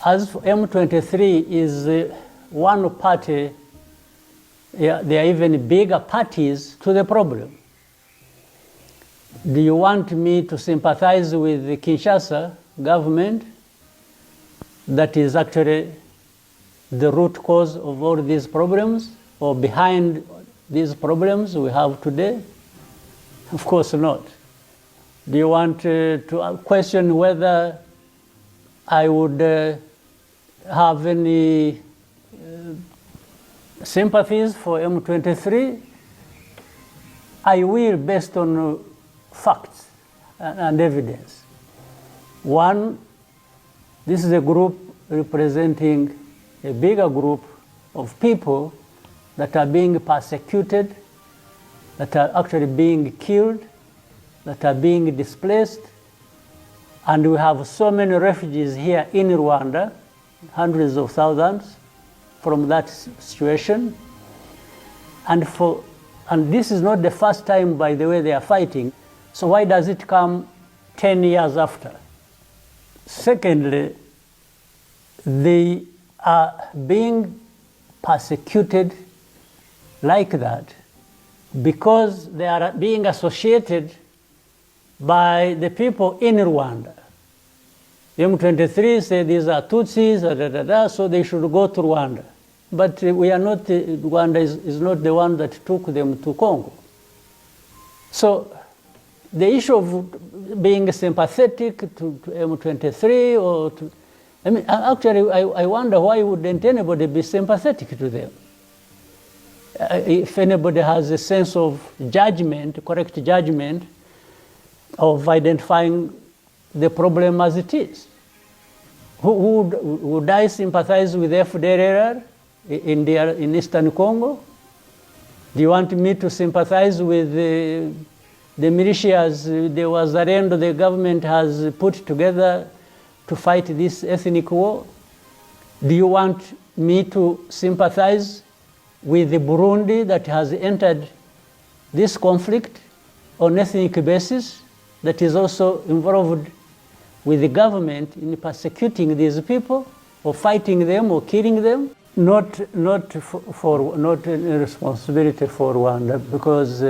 As for M23 is one party, there are even bigger parties to the problem. Do you want me to sympathize with the Kinshasa government that is actually the root cause of all these problems, or behind these problems we have today? Of course not. Do you want to question whether I would have any sympathies for M23? I will, based on facts and evidence. One, this is a group representing a bigger group of people that are being persecuted, that are actually being killed, that are being displaced. And we have so many refugees here in Rwanda, hundreds of thousands from that situation. And this is not the first time, by the way, they are fighting. So why does it come 10 years after? Secondly, they are being persecuted like that because they are being associated by the people in Rwanda. M23 say these are Tutsis, so they should go to Rwanda. But we are not, Rwanda is not the one that took them to Congo. So the issue of being sympathetic to M23 or to, I mean, actually, I wonder why wouldn't anybody be sympathetic to them? If anybody has a sense of judgment, correct judgment, of identifying the problem as it is. Would I sympathize with FDLR in Eastern Congo? Do you want me to sympathize with the militias the Wazalendo the government has put together to fight this ethnic war? Do you want me to sympathize with the Burundi that has entered this conflict on ethnic basis, that is also involved with the government in persecuting these people, or fighting them, or killing them? Not a responsibility for Rwanda, because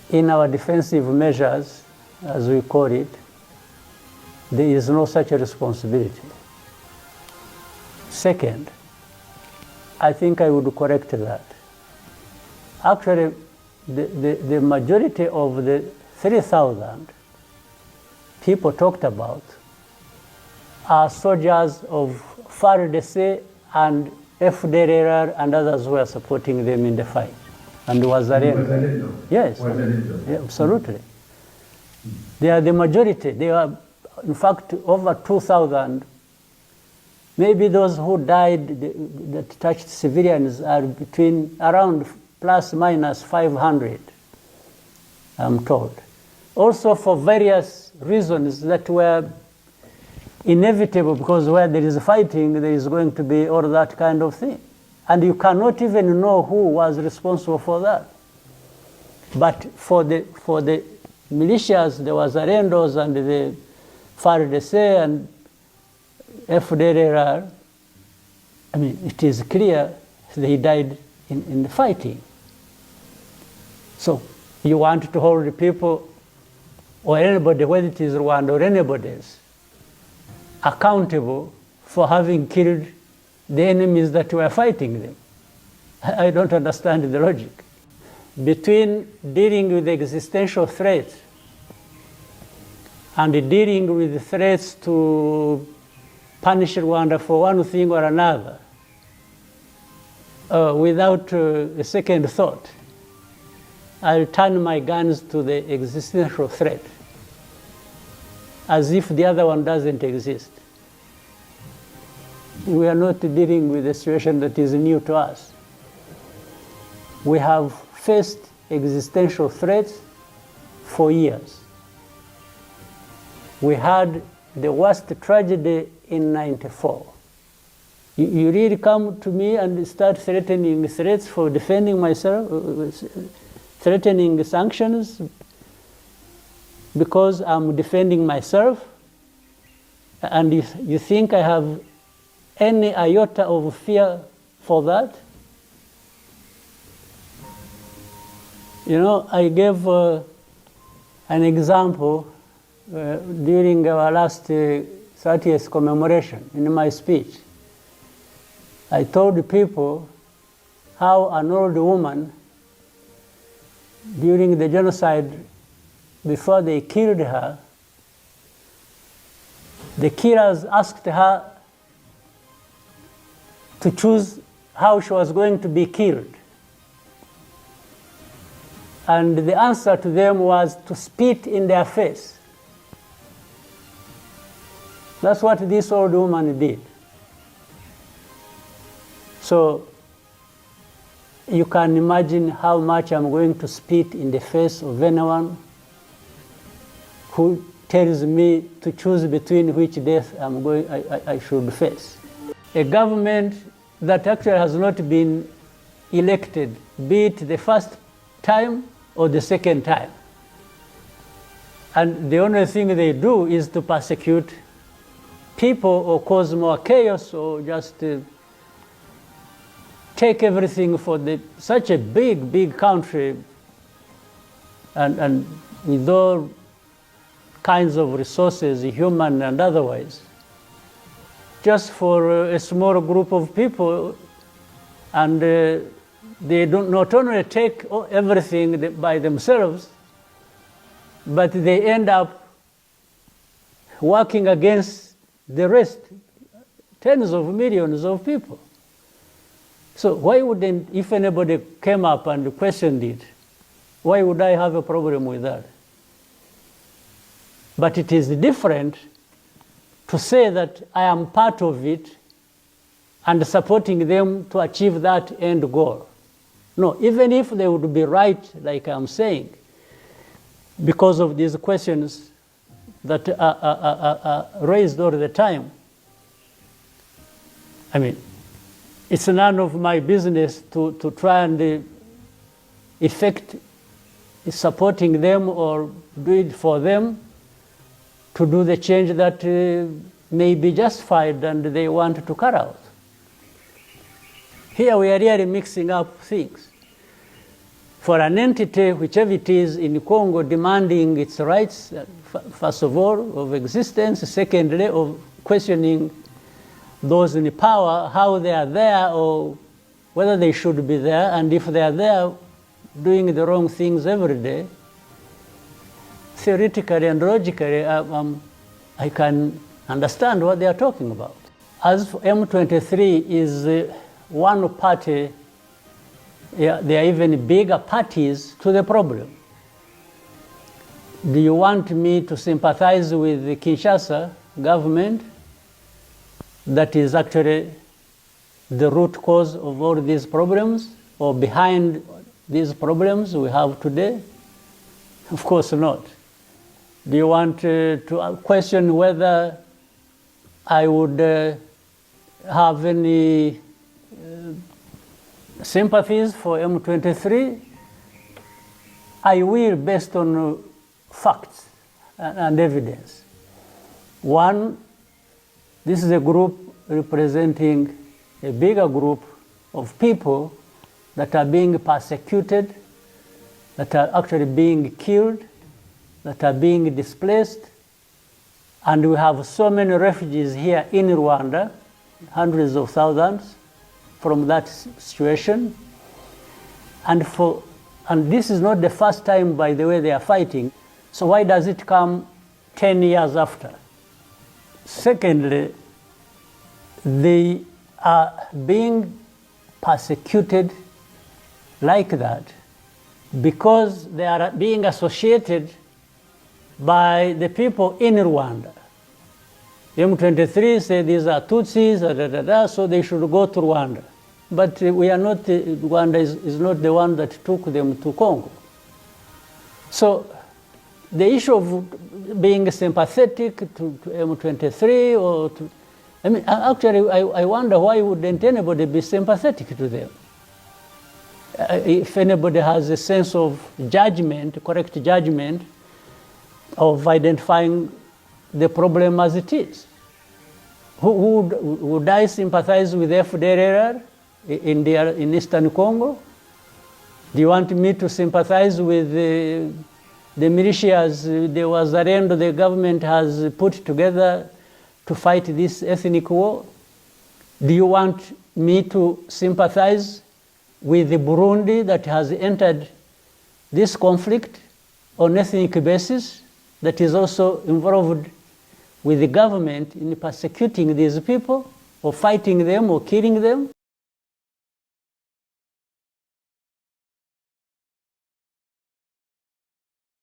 in our defensive measures, as we call it, there is no such a responsibility. Second, I think I would correct that. Actually, the majority of the 3,000 people talked about are soldiers of FARDC and FDLR and others who are supporting them in the fight. And Wazalendo. Yes, yeah, absolutely. They are the majority. They are, in fact, over 2,000. Maybe those who died that touched civilians are around plus minus 500, I'm told. Also for various reasons that were inevitable, because where there is fighting, there is going to be all that kind of thing. And you cannot even know who was responsible for that. But for the militias, the Wazalendos and the FARDC and FDLR, I mean, it is clear they died in the fighting. So you want to hold the people, or anybody, whether it is Rwanda or anybody else, accountable for having killed the enemies that were fighting them. I don't understand the logic. Between dealing with existential threats and dealing with threats to punish Rwanda for one thing or another, without a second thought, I'll turn my guns to the existential threat, as if the other one doesn't exist. We are not dealing with a situation that is new to us. We have faced existential threats for years. We had the worst tragedy in '94. You really come to me and start threatening threats for defending myself, threatening sanctions because I'm defending myself, and you think I have any iota of fear for that? You know, I gave an example during our last 30th commemoration in my speech. I told people how an old woman, during the genocide, before they killed her, the killers asked her to choose how she was going to be killed. And the answer to them was to spit in their face. That's what this old woman did. So you can imagine how much I'm going to spit in the face of anyone who tells me to choose between which death I should face. A government that actually has not been elected, be it the first time or the second time. And the only thing they do is to persecute people or cause more chaos or just take everything for such a big country and with all kinds of resources, human and otherwise, just for a small group of people. And they don't not only take everything by themselves, but they end up working against the rest, tens of millions of people. So why wouldn't, if anybody came up and questioned it, why would I have a problem with that? But it is different to say that I am part of it and supporting them to achieve that end goal. No, even if they would be right, like I'm saying, because of these questions that are raised all the time, I mean, it's none of my business to try and effect supporting them or do it for them to do the change that may be justified and they want to carry out. Here we are really mixing up things. For an entity, whichever it is in Congo, demanding its rights, first of all, of existence, secondly, of questioning those in power, how they are there or whether they should be there, and if they are there doing the wrong things every day, theoretically and logically, I can understand what they are talking about. As for M23 is one party, there are even bigger parties to the problem. Do you want me to sympathize with the Kinshasa government that is actually the root cause of all these problems or behind these problems we have today? Of course not. Do you want to question whether I would have any sympathies for M23? I will, based on facts and evidence. One, this is a group representing a bigger group of people that are being persecuted, that are actually being killed, that are being displaced. And we have so many refugees here in Rwanda, hundreds of thousands from that situation. And this is not the first time, by the way, they are fighting. So why does it come 10 years after? Secondly, they are being persecuted like that because they are being associated by the people in Rwanda. M23 say these are Tutsis, so they should go to Rwanda. But we are not, Rwanda is not the one that took them to Congo. So the issue of being sympathetic to M23 or to, I mean, actually, I wonder why wouldn't anybody be sympathetic to them? If anybody has a sense of judgment, correct judgment, of identifying the problem as it is. Would I sympathize with FDLR in Eastern Congo? Do you want me to sympathize with the militias the Wazalendo the government has put together to fight this ethnic war? Do you want me to sympathize with the Burundi that has entered this conflict on ethnic basis, that is also involved with the government in persecuting these people, or fighting them, or killing them?